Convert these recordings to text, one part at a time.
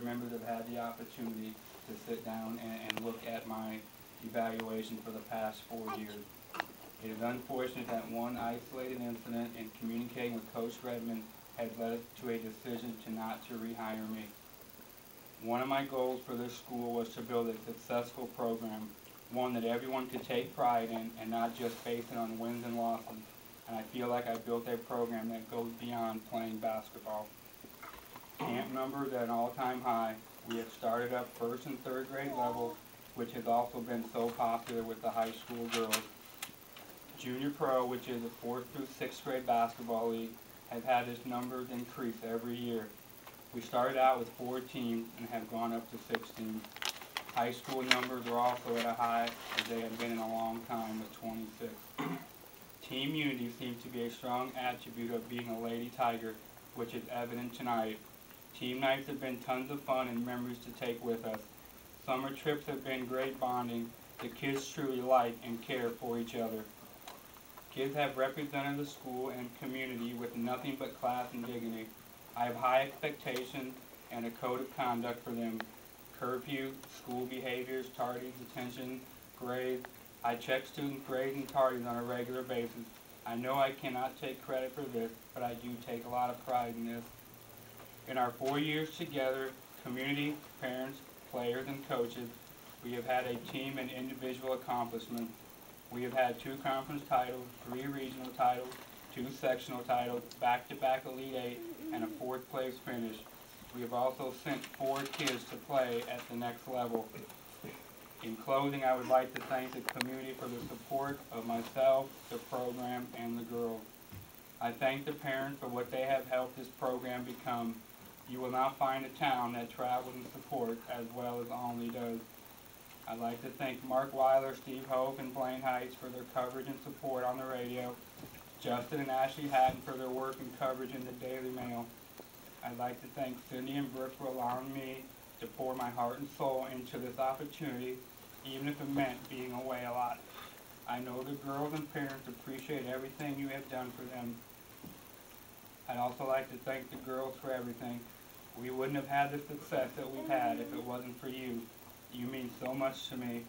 board members have had the opportunity to sit down and look at my evaluation for the past 4 years. It is unfortunate that one isolated incident in communicating with Coach Redmond has led to a decision not to rehire me. One of my goals for this school was to build a successful program, one that everyone could take pride in and not just base it on wins and losses. And I feel like I built a program that goes beyond playing basketball. Camp numbers at an all-time high. We have started up first and third grade levels, which has also been so popular with the high school girls. Junior Pro, which is a 4th through 6th grade basketball league, has had its numbers increase every year. We started out with 4 teams and have gone up to 16. High school numbers are also at a high, as they have been in a long time with 26. Team unity seems to be a strong attribute of being a Lady Tiger, which is evident tonight. Team nights have been tons of fun and memories to take with us. Summer trips have been great bonding. The kids truly like and care for each other. Kids have represented the school and community with nothing but class and dignity. I have high expectations and a code of conduct for them. Curfew, school behaviors, tardies, detention, grades. I check student grades and tardies on a regular basis. I know I cannot take credit for this, but I do take a lot of pride in this. In our 4 years together, community, parents, players, and coaches, we have had a team and individual accomplishments. We have had 2 conference titles, 3 regional titles, 2 sectional titles, back-to-back Elite 8, and a 4th place finish. We have also sent 4 kids to play at the next level. In closing, I would like to thank the community for the support of myself, the program, and the girls. I thank the parents for what they have helped this program become. You will not find a town that travels in support as well as Olney does. I'd like to thank Mark Weiler, Steve Hope, and Blaine Heights for their coverage and support on the radio, Justin and Ashley Hatton for their work and coverage in the Daily Mail. I'd like to thank Cindy and Brooke for allowing me to pour my heart and soul into this opportunity, even if it meant being away a lot. I know the girls and parents appreciate everything you have done for them. I'd also like to thank the girls for everything. We wouldn't have had the success that we've had if it wasn't for you. You mean so much to me.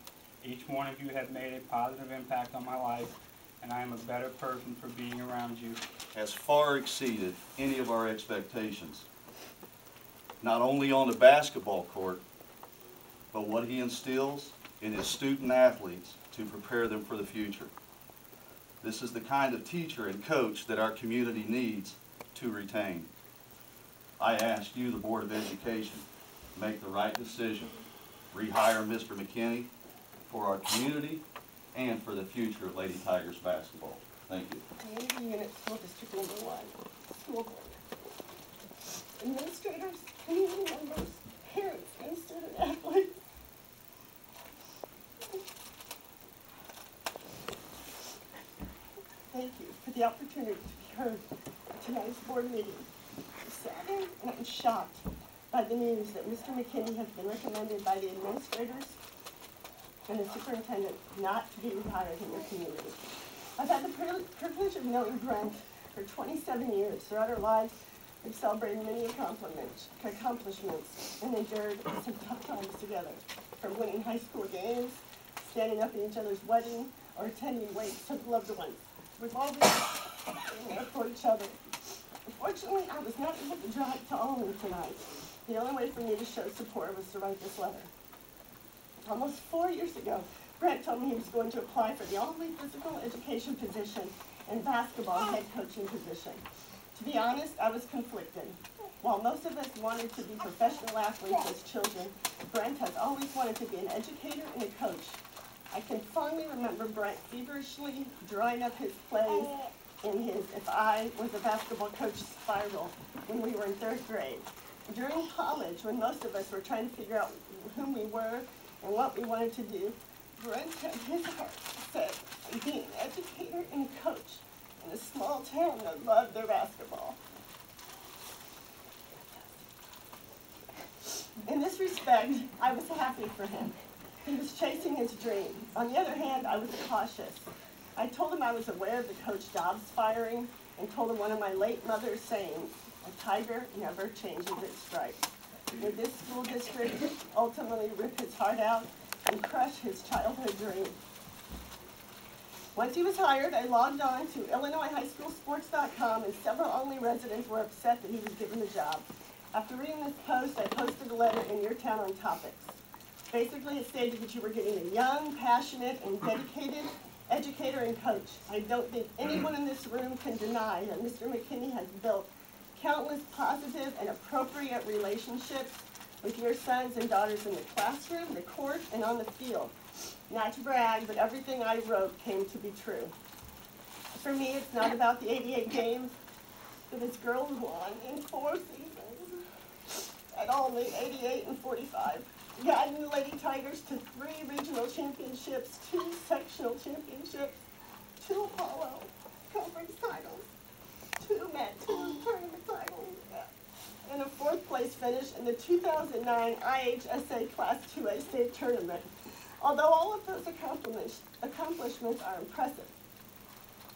Each one of you has made a positive impact on my life, and I am a better person for being around you. Has far exceeded any of our expectations, not only on the basketball court, but what he instills in his student athletes to prepare them for the future. This is the kind of teacher and coach that our community needs to retain. I ask you, the Board of Education, to make the right decision. Rehire Mr. McKinney for our community and for the future of Lady Tigers basketball. Thank you. Community Unit School District Number 1, School Board. Administrators, community members, parents, and student athletes. Thank you for the opportunity to be heard at tonight's board meeting. I'm saddened and I'm shocked by the news that Mr. McKinney has been recommended by the administrators and the superintendent not to be rehired in your community. I've had the privilege of knowing Brent for 27 years. Throughout our lives, we've celebrated many accomplishments and endured some tough times together, from winning high school games, standing up in each other's wedding, or attending wakes of loved ones. We've always been there for each other. Unfortunately, I was not able to drive to Olney tonight. The only way for me to show support was to write this letter. Almost 4 years ago, Brent told me he was going to apply for the only physical education position and basketball head coaching position. To be honest, I was conflicted. While most of us wanted to be professional athletes as children, Brent has always wanted to be an educator and a coach. I can fondly remember Brent feverishly drawing up his plays in his "If I Was a Basketball Coach" spiral when we were in 3rd grade. During college, when most of us were trying to figure out whom we were and what we wanted to do, Brent had his heart set on being an educator and a coach in a small town that loved their basketball. In this respect, I was happy for him. He was chasing his dream. On the other hand, I was cautious. I told him I was aware of the Coach Dobbs firing and told him one of my late mother's sayings, "A tiger never changes its stripes." would this school district ultimately rip his heart out and crush his childhood dream. Once he was hired, I logged on to IllinoisHighSchoolSports.com, and several Olney residents were upset that he was given the job. After reading this post, I posted a letter in your town on topics. Basically, it stated that you were getting a young, passionate, and dedicated educator and coach. I don't think anyone in this room can deny that Mr. McKinney has built countless positive and appropriate relationships with your sons and daughters in the classroom, the court, and on the field. Not to brag, but everything I wrote came to be true. For me, it's not about the 88 games that his girls won in 4 seasons. At Olney, 88 and 45. Guiding the Lady Tigers to 3 regional championships, 2 sectional championships, 2 Apollo conference titles, 2 tournament titles, and a 4th place finish in the 2009 IHSA Class 2A state tournament. Although all of those accomplishments are impressive,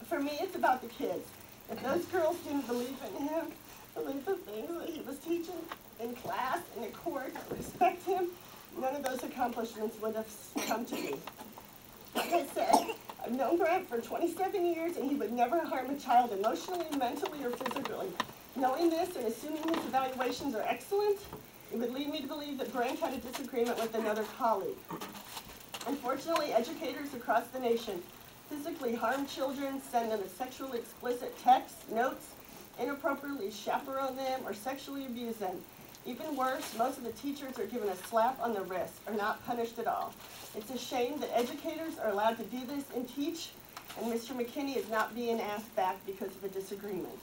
for me it's about the kids. If those girls didn't believe in him, believe the things that he was teaching in class, in the court, respect him, none of those accomplishments would have come to me. Like I said, I've known Brent for 27 years, and he would never harm a child emotionally, mentally, or physically. Knowing this and assuming his evaluations are excellent, it would lead me to believe that Brent had a disagreement with another colleague. Unfortunately, educators across the nation physically harm children, send them sexually explicit texts, notes, inappropriately chaperone them, or sexually abuse them. Even worse, most of the teachers are given a slap on the wrist, or not punished at all. It's a shame that educators are allowed to do this and teach, and Mr. McKinney is not being asked back because of a disagreement.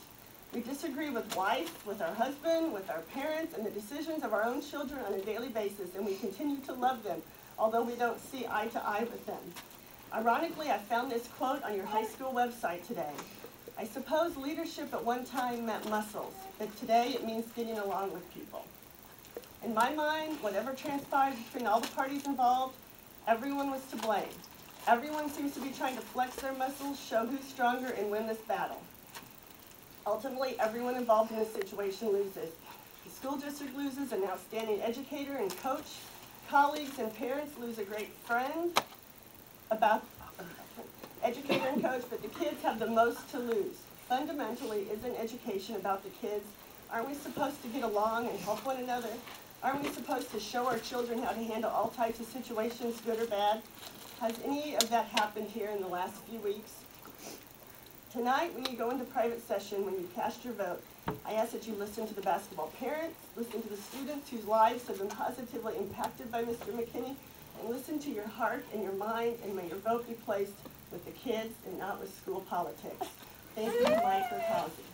We disagree with life, with our husband, with our parents, and the decisions of our own children on a daily basis, and we continue to love them, although we don't see eye to eye with them. Ironically, I found this quote on your high school website today. I suppose leadership at one time meant muscles, but today it means getting along with people. In my mind, whatever transpired between all the parties involved, everyone was to blame. Everyone seems to be trying to flex their muscles, show who's stronger, and win this battle. Ultimately, everyone involved in this situation loses. The school district loses an outstanding educator and coach. Colleagues and parents lose a great friend, educator and coach, but the kids have the most to lose. Fundamentally, isn't education about the kids? Aren't we supposed to get along and help one another? Aren't we supposed to show our children how to handle all types of situations, good or bad? Has any of that happened here in the last few weeks? Tonight, when you go into private session, when you cast your vote, I ask that you listen to the basketball parents, listen to the students whose lives have been positively impacted by Mr. McKinney, and listen to your heart and your mind, and may your vote be placed with the kids and not with school politics. Thank you, Mike Ricazzi.